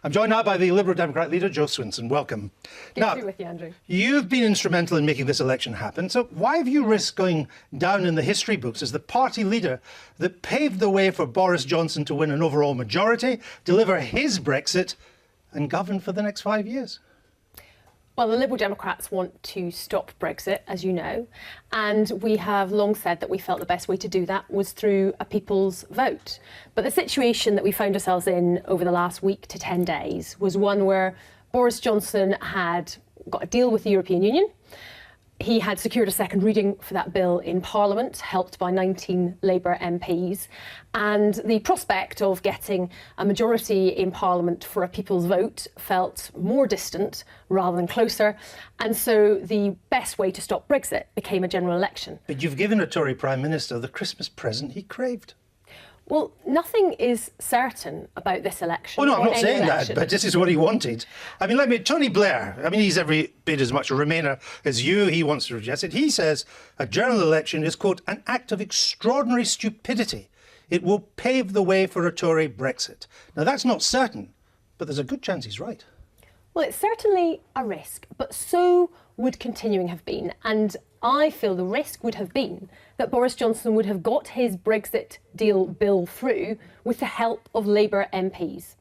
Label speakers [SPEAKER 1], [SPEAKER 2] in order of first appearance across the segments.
[SPEAKER 1] I'm joined now by the Liberal Democrat leader, Jo Swinson. Welcome.
[SPEAKER 2] Good to be with you, Andrew.
[SPEAKER 1] You've been instrumental in making this election happen, so why have you risked going down in the history books as the party leader that paved the way for Boris Johnson to win an overall majority, deliver his Brexit and govern for the next 5 years?
[SPEAKER 2] Well, the Liberal Democrats want to stop Brexit, as you know, and we have long said that we felt the best way to do that was through a people's vote. But the situation that we found ourselves in over the last week to 10 days was one where Boris Johnson had got a deal with the European Union. He had secured a second reading for that bill in Parliament, helped by 19 Labour MPs. And the prospect of getting a majority in Parliament for a people's vote felt more distant rather than closer. And so the best way to stop Brexit became a general election.
[SPEAKER 1] But you've given a Tory Prime Minister the Christmas present he craved.
[SPEAKER 2] Well, nothing is certain about this election.
[SPEAKER 1] Oh, no, I'm not saying that, but this is what he wanted. I mean, Tony Blair, he's every bit as much a Remainer as you. He wants to reject it. He says a general election is, quote, an act of extraordinary stupidity. It will pave the way for a Tory Brexit. Now, that's not certain, but there's a good chance he's right.
[SPEAKER 2] Well, it's certainly a risk, but so would continuing have been. And I feel the risk would have been that Boris Johnson would have got his Brexit deal bill through with the help of Labour MPs.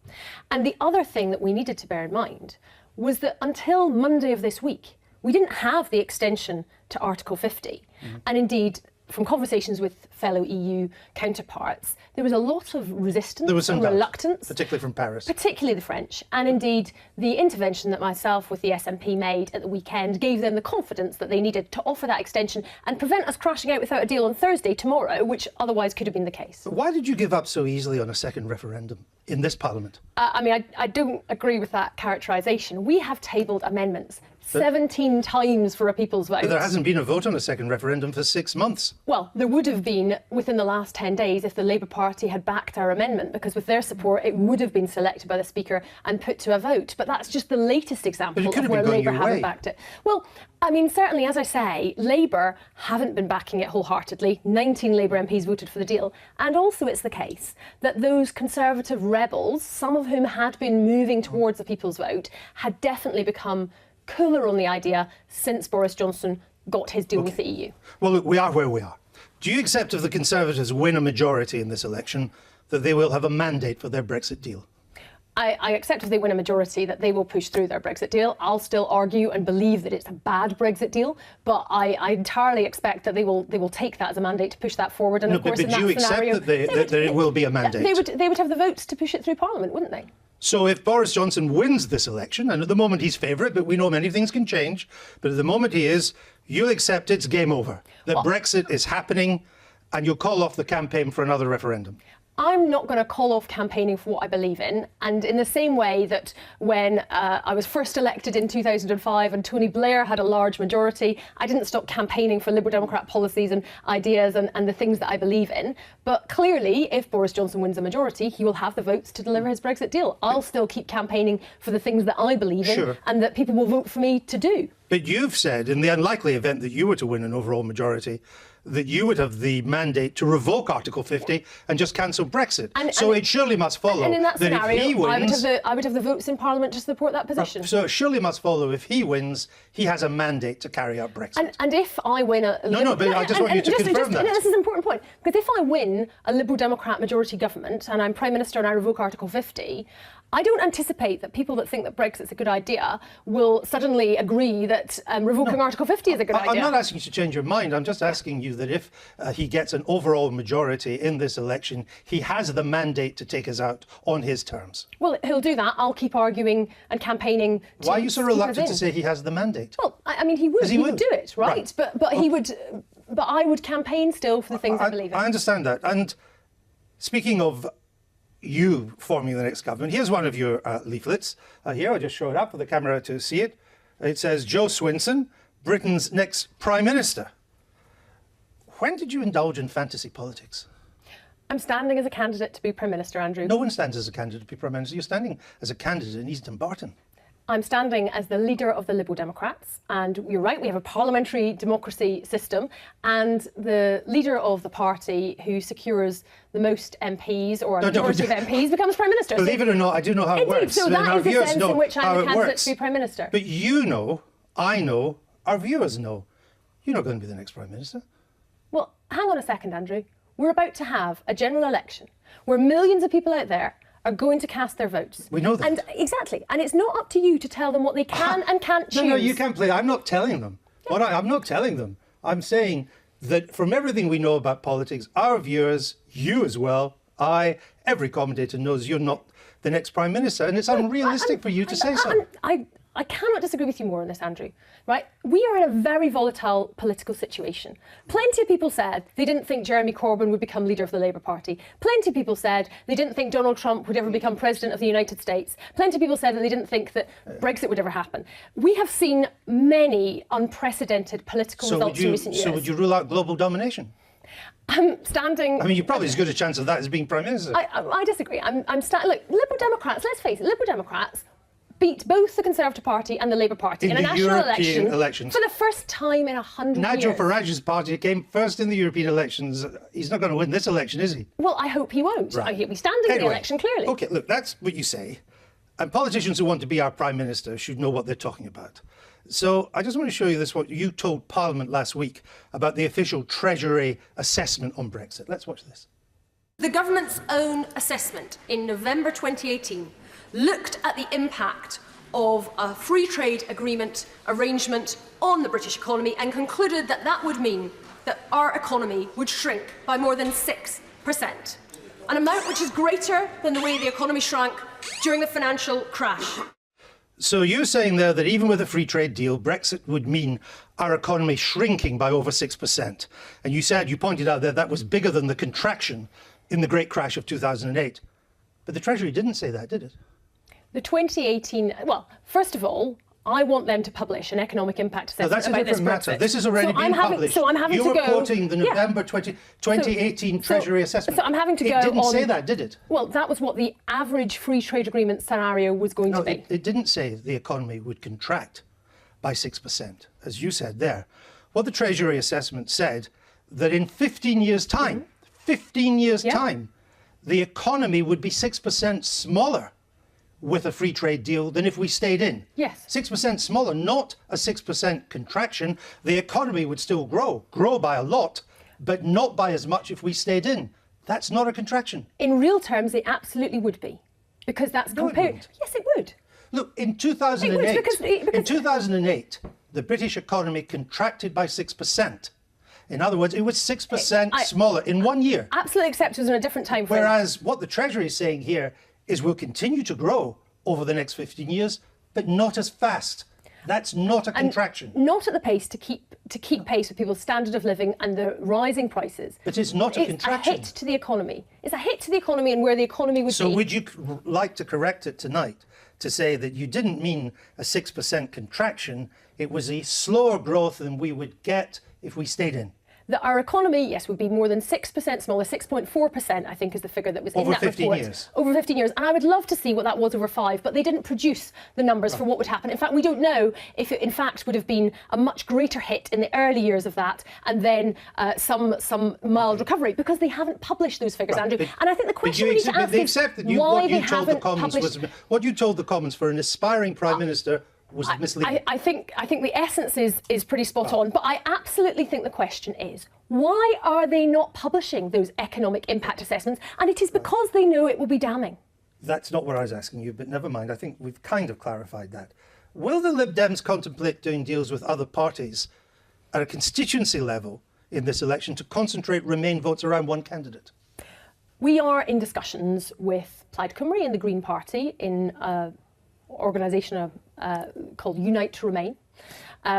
[SPEAKER 2] And the other thing that we needed to bear in mind was that until Monday of this week, we didn't have the extension to Article 50. And indeed, from conversations with fellow EU counterparts, there was a lot of resistance and reluctance.
[SPEAKER 1] Particularly from Paris.
[SPEAKER 2] Particularly the French. And indeed, the intervention that myself with the SNP made at the weekend gave them the confidence that they needed to offer that extension and prevent us crashing out without a deal on Thursday, tomorrow, which otherwise could have been the case.
[SPEAKER 1] But why did you give up so easily on a second referendum in this Parliament?
[SPEAKER 2] I don't agree with that characterisation. We have tabled amendments 17 times for a people's vote.
[SPEAKER 1] But there hasn't been a vote on a second referendum for 6 months.
[SPEAKER 2] Well, there would have been within the last 10 days if the Labour Party had backed our amendment, because with their support it would have been selected by the Speaker and put to a vote. But that's just the latest example of where Labour haven't backed it. Well, certainly, as I say, Labour haven't been backing it wholeheartedly. 19 Labour MPs voted for the deal. And also it's the case that those Conservative rebels, some of whom had been moving towards the people's vote, had definitely become cooler on the idea since Boris Johnson got his deal with the EU.
[SPEAKER 1] Well, look, we are where we are. Do you accept if the Conservatives win a majority in this election that they will have a mandate for their Brexit deal?
[SPEAKER 2] I accept if they win a majority that they will push through their Brexit deal. I'll still argue and believe that it's a bad Brexit deal, but I entirely expect that they will take that as a mandate to push that forward. And of course, in that scenario,
[SPEAKER 1] that it will be a mandate?
[SPEAKER 2] They would have the votes to push it through Parliament, wouldn't they?
[SPEAKER 1] So if Boris Johnson wins this election, and at the moment he's favourite, but we know many things can change, but at the moment he is, you'll accept it's game over, that Brexit is happening, and you'll call off the campaign for another referendum?
[SPEAKER 2] I'm not going to call off campaigning for what I believe in. And in the same way that when I was first elected in 2005 and Tony Blair had a large majority, I didn't stop campaigning for Liberal Democrat policies and ideas and the things that I believe in. But clearly, if Boris Johnson wins a majority, he will have the votes to deliver his Brexit deal. I'll still keep campaigning for the things that I believe in and that people will vote for me to do.
[SPEAKER 1] But you've said, in the unlikely event that you were to win an overall majority, that you would have the mandate to revoke Article 50 and just cancel Brexit. So it surely must follow
[SPEAKER 2] and in that scenario,
[SPEAKER 1] if he wins,
[SPEAKER 2] I would have the votes in Parliament to support that position.
[SPEAKER 1] So it surely must follow if he wins, he has a mandate to carry out Brexit.
[SPEAKER 2] And if I win a...
[SPEAKER 1] No, but I just want you to confirm that.
[SPEAKER 2] This is an important point, because if I win a Liberal Democrat majority government and I'm Prime Minister and I revoke Article 50, I don't anticipate that people that think that Brexit's a good idea will suddenly agree that revoking Article 50 is a good idea.
[SPEAKER 1] I'm not asking you to change your mind. I'm just asking you that if he gets an overall majority in this election, he has the mandate to take us out on his terms.
[SPEAKER 2] Well, he'll do that. I'll keep arguing and campaigning.
[SPEAKER 1] Why are you so reluctant to say he has the mandate?
[SPEAKER 2] Well, he would. He would do it, right? But he would. But I would campaign still for the things I believe in.
[SPEAKER 1] I understand that. And speaking of you forming the next government, here's one of your leaflets. Here, I'll just show it up for the camera to see it. It says, Jo Swinson, Britain's next Prime Minister. When did you indulge in fantasy politics?
[SPEAKER 2] I'm standing as a candidate to be Prime Minister, Andrew.
[SPEAKER 1] No one stands as a candidate to be Prime Minister. You're standing as a candidate in Easton Barton.
[SPEAKER 2] I'm standing as the leader of the Liberal Democrats, and you're right, we have a parliamentary democracy system, and the leader of the party who secures the most MPs or a majority of MPs becomes Prime Minister.
[SPEAKER 1] Believe it or not, I do know how it works.
[SPEAKER 2] So that is the sense in which I'm the candidate to be Prime Minister.
[SPEAKER 1] But you know, I know, our viewers know, you're not going to be the next Prime Minister.
[SPEAKER 2] Well, hang on a second, Andrew. We're about to have a general election where millions of people out there are going to cast their votes.
[SPEAKER 1] We know that.
[SPEAKER 2] And exactly. And it's not up to you to tell them what they can and can't choose.
[SPEAKER 1] No, you can't play. I'm not telling them. Yeah. I'm not telling them. I'm saying that from everything we know about politics, our viewers, you as well, every commentator knows you're not the next Prime Minister, and it's unrealistic for you to say so.
[SPEAKER 2] I cannot disagree with you more on this, Andrew. Right? We are in a very volatile political situation. Plenty of people said they didn't think Jeremy Corbyn would become leader of the Labour Party. Plenty of people said they didn't think Donald Trump would ever become president of the United States. Plenty of people said that they didn't think that Brexit would ever happen. We have seen many unprecedented political results in recent years.
[SPEAKER 1] So would you rule out global domination?
[SPEAKER 2] I'm standing...
[SPEAKER 1] I mean, you're probably as good a chance of that as being Prime Minister.
[SPEAKER 2] I disagree. Look, Liberal Democrats, let's face it, Liberal Democrats beat both the Conservative Party and the Labour Party in a national election for the first time in 100 years.
[SPEAKER 1] Nigel Farage's party came first in the European elections. He's not going to win this election, is he?
[SPEAKER 2] Well, I hope he won't.
[SPEAKER 1] Right.
[SPEAKER 2] He'll be standing in the election, clearly.
[SPEAKER 1] OK, look, that's what you say. And politicians who want to be our Prime Minister should know what they're talking about. So I just want to show you this, what you told Parliament last week about the official Treasury assessment on Brexit. Let's watch this.
[SPEAKER 3] The government's own assessment in November 2018 looked at the impact of a free trade agreement arrangement on the British economy and concluded that that would mean that our economy would shrink by more than 6%, an amount which is greater than the way the economy shrank during the financial crash.
[SPEAKER 1] So you're saying there that even with a free trade deal, Brexit would mean our economy shrinking by over 6%. And you pointed out that was bigger than the contraction in the great crash of 2008. But the Treasury didn't say that, did it?
[SPEAKER 2] The 2018, well, first of all, I want them to publish an economic impact assessment
[SPEAKER 1] that's
[SPEAKER 2] about this Brexit.
[SPEAKER 1] Matter. This has already been published.
[SPEAKER 2] So I'm having
[SPEAKER 1] you
[SPEAKER 2] to go...
[SPEAKER 1] were quoting the November 2018 Treasury assessment.
[SPEAKER 2] So I'm having to go on...
[SPEAKER 1] It didn't say that, did it?
[SPEAKER 2] Well, that was what the average free trade agreement scenario was going to be.
[SPEAKER 1] It didn't say the economy would contract by 6%, as you said there. What the Treasury assessment said, that in 15 years' time, 15 years' time, the economy would be 6% smaller with a free trade deal than if we stayed in.
[SPEAKER 2] Yes.
[SPEAKER 1] 6% smaller, not a 6% contraction. The economy would still grow by a lot, but not by as much if we stayed in. That's not a contraction.
[SPEAKER 2] In real terms, it absolutely would be, because that's compared. Yes, it would.
[SPEAKER 1] Look, in 2008,
[SPEAKER 2] because
[SPEAKER 1] in 2008, the British economy contracted by 6%. In other words, it was 6% smaller in 1 year.
[SPEAKER 2] Absolutely accept it was in a different time frame.
[SPEAKER 1] Whereas what the Treasury is saying here is we'll continue to grow over the next 15 years, but not as fast. That's not a contraction.
[SPEAKER 2] Not at the pace to keep pace with people's standard of living and the rising prices.
[SPEAKER 1] But it's not a contraction.
[SPEAKER 2] It's a hit to the economy. It's a hit to the economy and where the economy would be.
[SPEAKER 1] So would you like to correct it tonight to say that you didn't mean a 6% contraction, it was a slower growth than we would get if we stayed in?
[SPEAKER 2] That our economy, yes, would be more than 6% smaller, 6.4%, I think is the figure that was in that report.
[SPEAKER 1] Over 15 years.
[SPEAKER 2] Over 15 years. And I would love to see what that was over 5, but they didn't produce the numbers for what would happen. In fact, we don't know if it, in fact, would have been a much greater hit in the early years of that and then some mild recovery, because they haven't published those figures, Andrew. And I think the question we need to ask is why they haven't published...
[SPEAKER 1] What you told the Commons for an aspiring Prime Minister was misleading.
[SPEAKER 2] I think the essence is pretty spot on, but I absolutely think the question is, why are they not publishing those economic impact assessments? And it is because they know it will be damning.
[SPEAKER 1] That's not what I was asking you, but never mind. I think we've kind of clarified that. Will the LibDems contemplate doing deals with other parties at a constituency level in this election to concentrate Remain votes around one candidate?
[SPEAKER 2] We are in discussions with Plaid Cymru and the Green Party in organisation called Unite to Remain,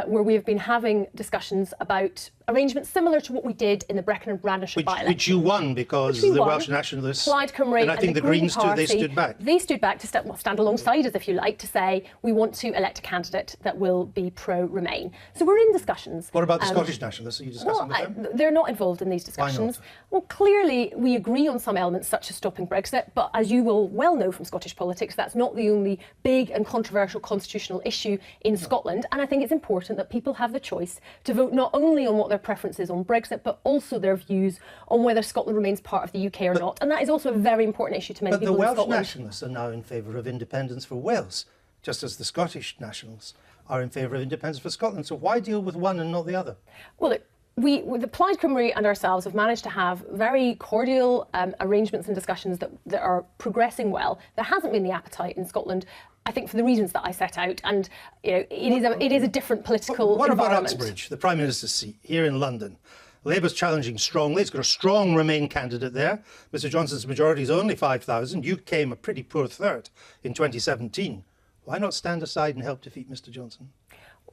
[SPEAKER 2] where we have been having discussions about arrangement similar to what we did in the Brecon and Brandishire by-election.
[SPEAKER 1] Which you won because the Welsh Nationalists,
[SPEAKER 2] Plaid Cymru
[SPEAKER 1] and I think the Greens too, they stood back.
[SPEAKER 2] They stood back to stand alongside us, if you like, to say we want to elect a candidate that will be pro-Remain. So we're in discussions.
[SPEAKER 1] What about the Scottish Nationalists? Are you discussing with them?
[SPEAKER 2] They're not involved in these discussions.
[SPEAKER 1] Why not?
[SPEAKER 2] Well, clearly we agree on some elements such as stopping Brexit, but as you will well know from Scottish politics, that's not the only big and controversial constitutional issue in Scotland. And I think it's important that people have the choice to vote not only on what their preference is on Brexit, but also their views on whether Scotland remains part of the UK or not. And that is also a very important issue to many people in Scotland.
[SPEAKER 1] But the Welsh Nationalists are now in favour of independence for Wales, just as the Scottish Nationals are in favour of independence for Scotland. So why deal with one and not the other?
[SPEAKER 2] Well, look, the Plaid Cymru and ourselves have managed to have very cordial arrangements and discussions that are progressing well. There hasn't been the appetite in Scotland, I think, for the reasons that I set out, and it is a different political
[SPEAKER 1] What about
[SPEAKER 2] environment.
[SPEAKER 1] Uxbridge, the Prime Minister's seat here in London? Labour's challenging strongly. It's got a strong Remain candidate there. Mr Johnson's majority is only 5,000. You came a pretty poor third in 2017. Why not stand aside and help defeat Mr Johnson?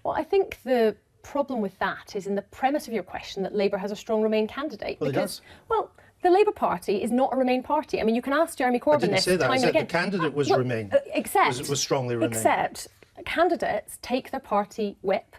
[SPEAKER 2] Well, I think the problem with that is in the premise of your question that Labour has a strong Remain candidate.
[SPEAKER 1] Well, it does.
[SPEAKER 2] Well, the Labour Party is not a Remain party. I mean, you can ask Jeremy Corbyn
[SPEAKER 1] I didn't
[SPEAKER 2] this
[SPEAKER 1] say that.
[SPEAKER 2] time
[SPEAKER 1] I
[SPEAKER 2] and
[SPEAKER 1] said
[SPEAKER 2] again.
[SPEAKER 1] the candidate was Remain. Was strongly Remain.
[SPEAKER 2] Except candidates take their party whip,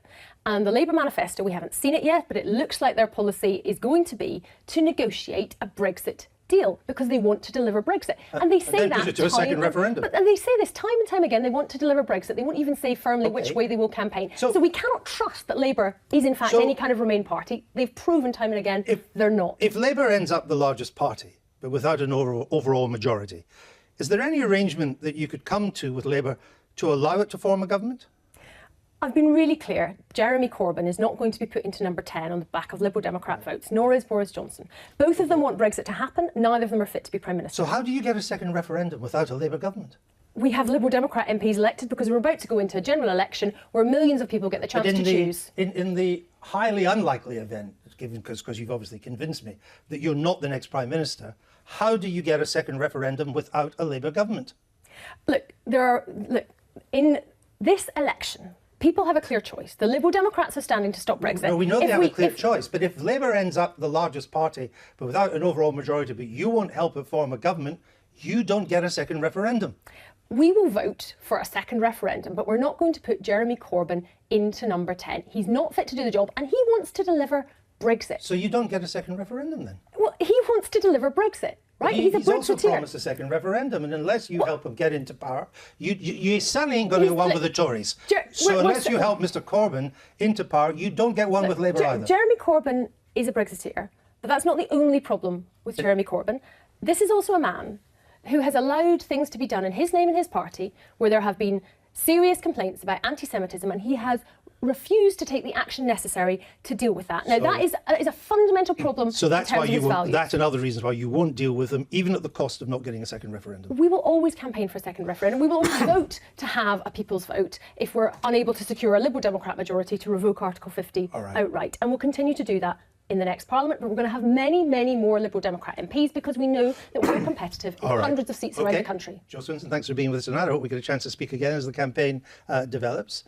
[SPEAKER 2] and the Labour manifesto, we haven't seen it yet, but it looks like their policy is going to be to negotiate a Brexit deal because they want to deliver Brexit. And they say that
[SPEAKER 1] push it to a second referendum.
[SPEAKER 2] And they say this time and time again, they want to deliver Brexit. They won't even say firmly which way they will campaign. So we cannot trust that Labour is in fact any kind of Remain party. They've proven time and again they're not.
[SPEAKER 1] If Labour ends up the largest party, but without an overall majority, is there any arrangement that you could come to with Labour to allow it to form a government?
[SPEAKER 2] I've been really clear. Jeremy Corbyn is not going to be put into number 10 on the back of Liberal Democrat votes, nor is Boris Johnson. Both of them want Brexit to happen. Neither of them are fit to be Prime Minister.
[SPEAKER 1] So how do you get a second referendum without a Labour government?
[SPEAKER 2] We have Liberal Democrat MPs elected because we're about to go into a general election where millions of people get the chance to choose.
[SPEAKER 1] In the highly unlikely event, given because you've obviously convinced me, that you're not the next Prime Minister, how do you get a second referendum without a Labour government?
[SPEAKER 2] Look, in this election, people have a clear choice. The Liberal Democrats are standing to stop Brexit.
[SPEAKER 1] No, we know they have a clear choice, but if Labour ends up the largest party, but without an overall majority, but you won't help it form a government, you don't get a second referendum.
[SPEAKER 2] We will vote for a second referendum, but we're not going to put Jeremy Corbyn into number 10. He's not fit to do the job, and he wants to deliver Brexit.
[SPEAKER 1] So you don't get a second referendum then?
[SPEAKER 2] Well, he wants to deliver Brexit. Right?
[SPEAKER 1] He's
[SPEAKER 2] a
[SPEAKER 1] also
[SPEAKER 2] Brexiteer.
[SPEAKER 1] promised a second referendum, and unless you help him get into power, you certainly ain't going to get one with the Tories. So unless you help Mr Corbyn into power, you don't get one with Labour either.
[SPEAKER 2] Jeremy Corbyn is a Brexiteer, but that's not the only problem with Jeremy Corbyn. This is also a man who has allowed things to be done in his name and his party where there have been serious complaints about anti-Semitism, and he has refused to take the action necessary to deal with that. Now, that is a fundamental problem in terms of his values.
[SPEAKER 1] That's another reason why you won't deal with them, even at the cost of not getting a second referendum.
[SPEAKER 2] We will always campaign for a second referendum. We will always vote to have a people's vote if we're unable to secure a Liberal Democrat majority to revoke Article 50 outright. And we'll continue to do that in the next Parliament, but we're going to have many, many more Liberal Democrat MPs because we know that we're competitive in hundreds of seats around the country.
[SPEAKER 1] Jo Swinson, thanks for being with us tonight. I hope we get a chance to speak again as the campaign develops.